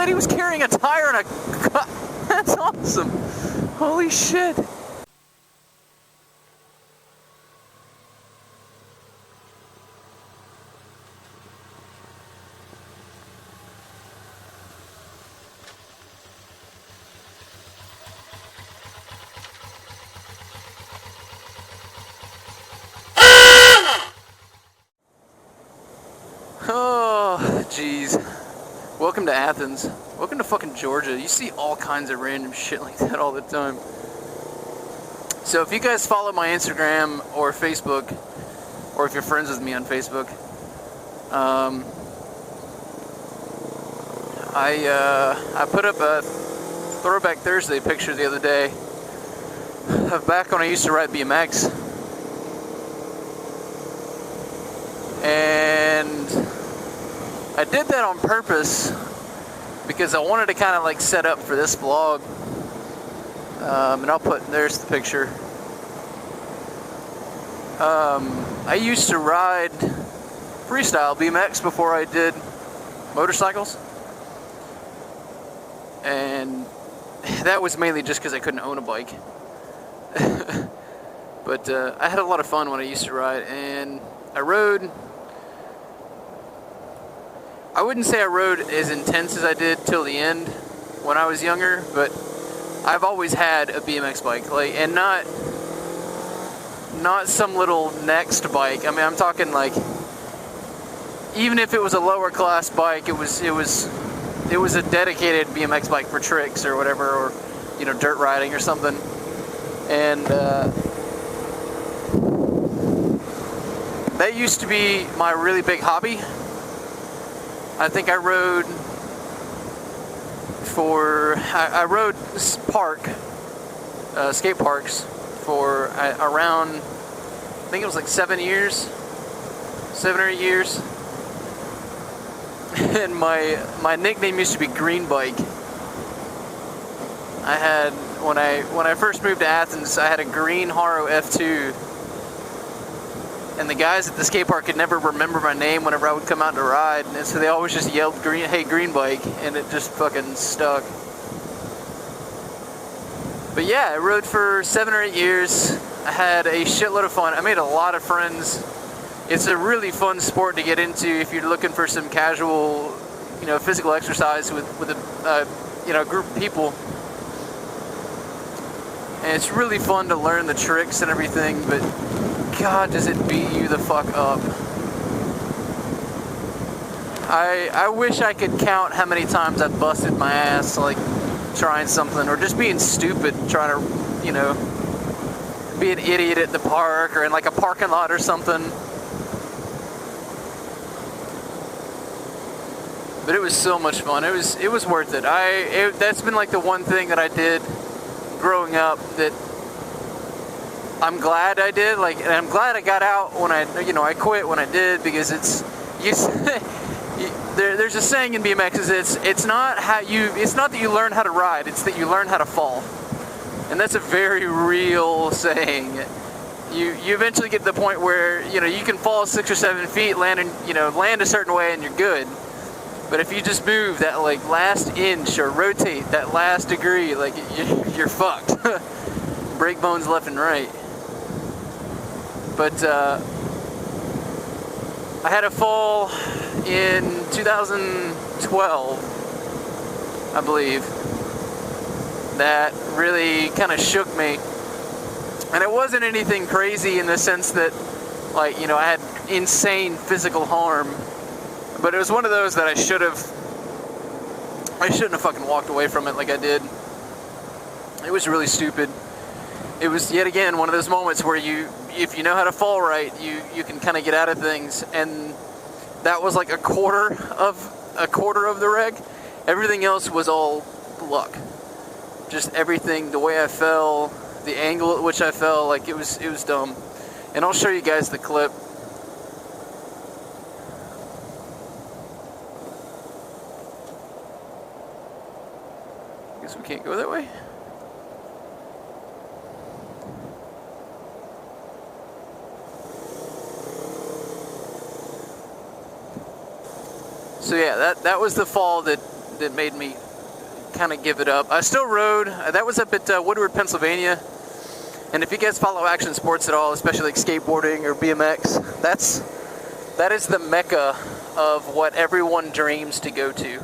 lady was carrying a tire and a... That's awesome. Holy shit. Oh, jeez. Welcome to Athens. Welcome to fucking Georgia. You see all kinds of random shit like that all the time. So if you guys follow my Instagram or Facebook, or if you're friends with me on Facebook, I put up a Throwback Thursday picture the other day of back when I used to ride BMX. And I did that on purpose because I wanted to kind of like set up for this vlog. And there's the picture. I used to ride freestyle BMX before I did motorcycles. And that was mainly just because I couldn't own a bike. But I had a lot of fun when I used to ride, and I rode... I wouldn't say I rode as intense as I did till the end when I was younger, but I've always had a BMX bike, like, and not some little next bike. I mean, I'm talking like, even if it was a lower class bike, it was a dedicated BMX bike for tricks or whatever, or dirt riding or something. And that used to be my really big hobby. I think I rode skate parks for around, I think it was like 7 or 8 years. And my nickname used to be Green Bike. I had, when I first moved to Athens, I had a green Haro F2. And the guys at the skate park could never remember my name whenever I would come out to ride, and so they always just yelled "Hey, Green Bike," and it just fucking stuck. But yeah, I rode for 7 or 8 years. I had a shitload of fun. I made a lot of friends. It's a really fun sport to get into if you're looking for some casual, physical exercise with a group of people. And it's really fun to learn the tricks and everything, but God, does it beat you the fuck up. I wish I could count how many times I've busted my ass, like, trying something, or just being stupid, trying to, be an idiot at the park, or in, like, a parking lot or something. But it was so much fun. It was worth it. That's been, like, the one thing that I did growing up that I'm glad I did, and I'm glad I got out when I quit when I did, because there's a saying in BMX, it's not that you learn how to ride, it's that you learn how to fall. And that's a very real saying. You eventually get to the point where, you can fall 6 or 7 feet, land a certain way, and you're good. But if you just move that, like, last inch or rotate that last degree, like, you're fucked. Break bones left and right. But I had a fall in 2012, I believe, that really kind of shook me. And it wasn't anything crazy in the sense that, like, I had insane physical harm. But it was one of those that I shouldn't have fucking walked away from it like I did. It was really stupid. It was, yet again, one of those moments where if you know how to fall right, you can kind of get out of things. And that was like a quarter of the wreck. Everything else was all luck. Just everything, the way I fell, the angle at which I fell, like, it was dumb. And I'll show you guys the clip. Guess we can't go that way. So yeah, that was the fall that that made me kind of give it up. I still rode. That was up at Woodward, Pennsylvania. And if you guys follow action sports at all, especially like skateboarding or BMX, that is the mecca of what everyone dreams to go to.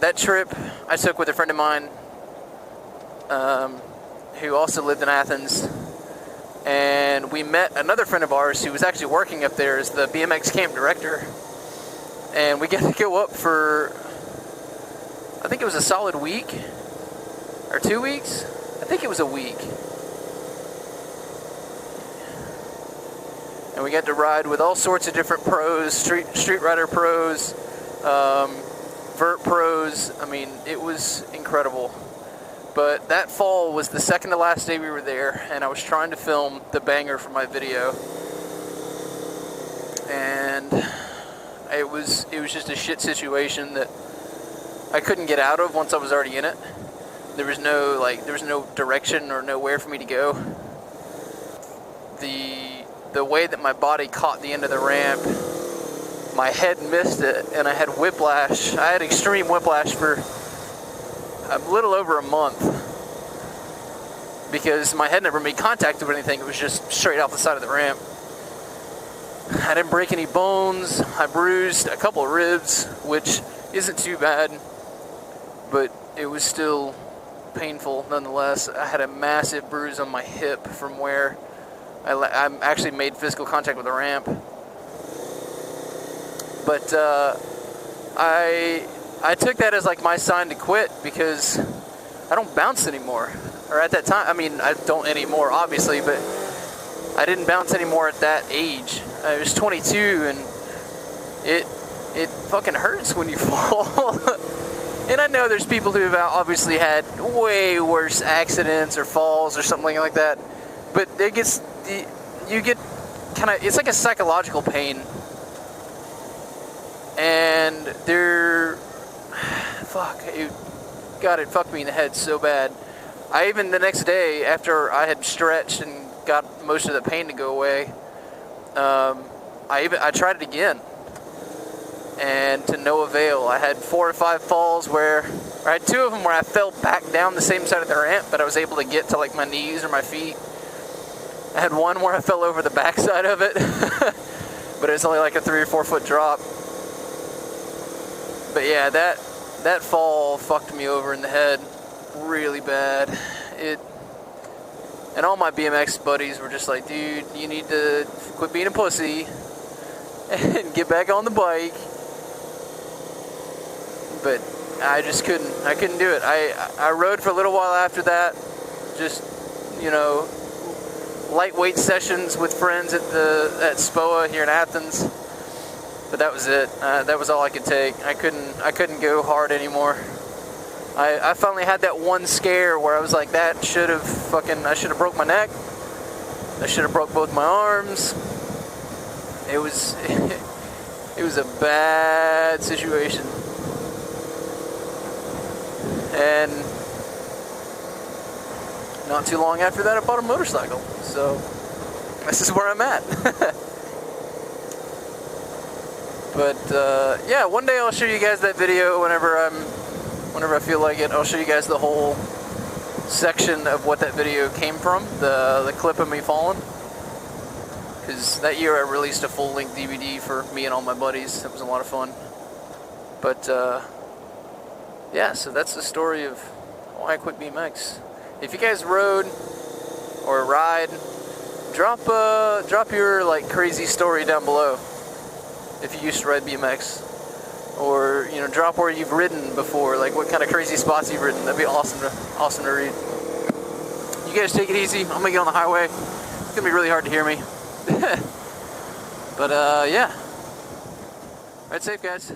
That trip I took with a friend of mine who also lived in Athens. And we met another friend of ours who was actually working up there as the BMX camp director. And we got to go up for, I think it was a solid week or 2 weeks. I think it was a week. And we got to ride with all sorts of different pros, street rider pros, vert pros. I mean, it was incredible. But that fall was the second to last day we were there, and I was trying to film the banger for my video. And it was just a shit situation that I couldn't get out of once I was already in it. There was no direction or nowhere for me to go. The way that my body caught the end of the ramp, my head missed it, and I had whiplash. I had extreme whiplash for a little over a month because my head never made contact with anything. It was just straight off the side of the ramp. I didn't break any bones. I bruised a couple of ribs, which isn't too bad, but it was still painful nonetheless. I had a massive bruise on my hip from where I actually made physical contact with the ramp. But I took that as like my sign to quit because I don't bounce anymore. Or at that time, I mean, I don't anymore, obviously, but I didn't bounce anymore at that age. I was 22, and it fucking hurts when you fall. And I know there's people who have obviously had way worse accidents or falls or something like that, but you get kind of, it's like a psychological pain. And it fucked me in the head so bad. I even the next day, after I had stretched and got most of the pain to go away, I tried it again, and to no avail. I had 4 or 5 falls where I had 2 of them where I fell back down the same side of the ramp, but I was able to get to like my knees or my feet. I had one where I fell over the backside of it, but it was only like a 3 or 4 foot drop. But yeah, that fall fucked me over in the head really bad. And all my BMX buddies were just like, dude, you need to quit being a pussy and get back on the bike. But I just couldn't. I couldn't do it. I rode for a little while after that, just, lightweight sessions with friends at SPOA here in Athens. But that was it. That was all I could take. I couldn't go hard anymore. I finally had that one scare where I was like, I should have broke my neck. I should have broke both my arms. It was a bad situation. And not too long after that, I bought a motorcycle. So this is where I'm at. But yeah, one day I'll show you guys that video whenever I feel like it. I'll show you guys the whole section of what that video came from, the clip of me falling. Because that year I released a full-length DVD for me and all my buddies. It was a lot of fun. But yeah, so that's the story of why I quit BMX. If you guys rode or ride, drop your like crazy story down below. If you used to ride BMX, or drop where you've ridden before, like what kind of crazy spots you've ridden. That'd be awesome to read. You guys take it easy. I'm gonna get on the highway. It's gonna be really hard to hear me. But yeah, ride safe, guys.